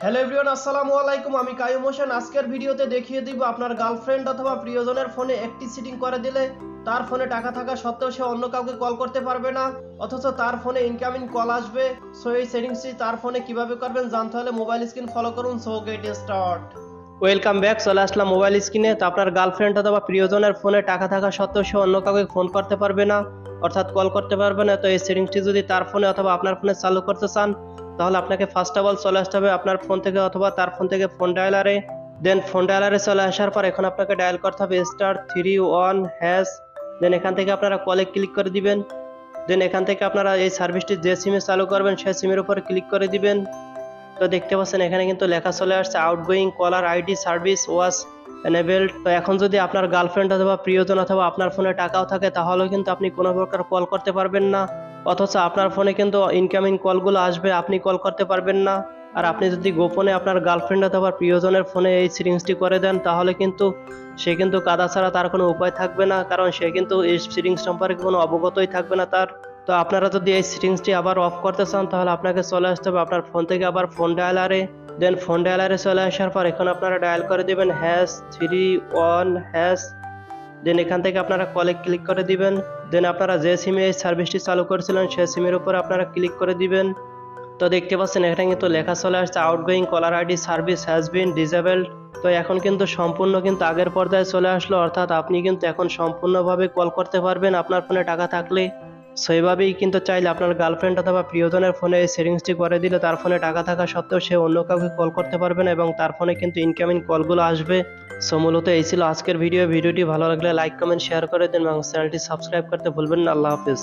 Hello everyone, আসসালামু আলাইকুম। আমি কাইয়ুম হোসেন। আজকের ভিডিওতে দেখিয়ে দিব আপনার গার্লফ্রেন্ড অথবা প্রিয়জনের ফোনে একটি সেটিং করে দিলে তার ফোনে টাকা থাকা সত্ত্বেও সে অন্য কাউকে কল করতে পারবে না, অথচ তার ফোনে ইনকামিং কল আসবে। সো এই সেটিংসটি তার ফোনে কিভাবে করবেন জানতে হলে মোবাইল স্ক্রিন ফলো করুন। So get start. Welcome back. চলে আসলাম মোবাইল স্ক্রিনে। তো আপনার গার্লফ্রেন্ড অথবা প্রিয়জনের ফোনে টাকা থাকা সত্ত্বেও সে অন্য কাউকে ফোন করতে পারবে না, অর্থাৎ কল করতে পারবে না। তো এই সেটিংসটি যদি তার ফোনে অথবা আপনার ফোনে চালু করতে চান তাহলে আপনাকে ফার্স্ট অফ অল চলে আসতে হবে আপনার ফোন থেকে অথবা তার ফোন থেকে ফোন ডায়ালারে। দেন ফোন ডায়ালারে চলে আসার পর এখন আপনাকে ডায়াল করতে হবে *31#। দেন এখান থেকে আপনারা কলে ক্লিক করে দিবেন। দেন এখান থেকে আপনারা এই সার্ভিসটি যে সিমে চালু করবেন সেই সিমের উপর ক্লিক করে দিবেন। তো দেখতে পাচ্ছেন এখানে কিন্তু লেখা চলে আসছে আউটগোয়িং কলার আইডি সার্ভিস ওয়াজ এনেবেলড। তো এখন যদি আপনার গার্লফ্রেন্ড অথবা প্রিয়জন অথবা আপনার ফোনে টাকাও থাকে তাহলেও কিন্তু আপনি কোনো প্রকার কল করতে পারবেন না, অথচ আপনার ফোনে কিন্তু ইনকামিং কলগুলো আসবে, আপনি কল করতে পারবেন না। আর আপনি যদি গোপনে আপনার গার্লফ্রেন্ড অথবা প্রিয়জনের ফোনে এই সেটিংসটি করে দেন তাহলে কিন্তু সে কিন্তু কাদা ছাড়া তার কোনো উপায় থাকবে না, কারণ সে কিন্তু এই সেটিংস সম্পর্কে কোনো অবগতই থাকবে না তার। তো আপনারা যদি এই সেটিংসটি আবার অফ করতে চান তাহলে আপনাকে চলে আসতে হবে আপনার ফোন থেকে আবার ফোন ডায়ালারে। দেন ফোন ডায়ালারে চলে আসার পর এখন আপনারা ডায়াল করে দিবেন #31#। দেন এখান থেকে আপনারা কলে ক্লিক করে দিবেন। দেন আপনারা যে সিমে এই সার্ভিসটি চালু করেছিলেন সেই সিমের উপর আপনারা ক্লিক করে দিবেন। তো দেখতে পাচ্ছেন এখানে কিন্তু লেখা চলে আসছে outgoing caller ID service has been disabled. তো এখন কিন্তু সম্পূর্ণ কিন্তু আগের পর্যায়ে চলে আসলো, অর্থাৎ আপনি কিন্তু এখন সম্পূর্ণভাবে কল করতে পারবেন আপনার ফোনে টাকা থাকলে। সেইভাবেই কিন্তু চাইলে আপনার গার্লফ্রেন্ড অথবা প্রিয়জনের ফোনে এই সেটিংসটি করে দিলে তার ফোনে টাকা থাকা সত্ত্বেও সে অন্য কাউকে কল করতে পারবে না এবং তার ফোনে কিন্তু ইনকামিং কলগুলো আসবে। সো মূলত এই ছিল আজকের ভিডিওটি ভালো লাগলে লাইক কমেন্ট শেয়ার করে দিন এবং চ্যানেলটি সাবস্ক্রাইব করতে ভুলবেন না। আল্লাহ হাফিজ।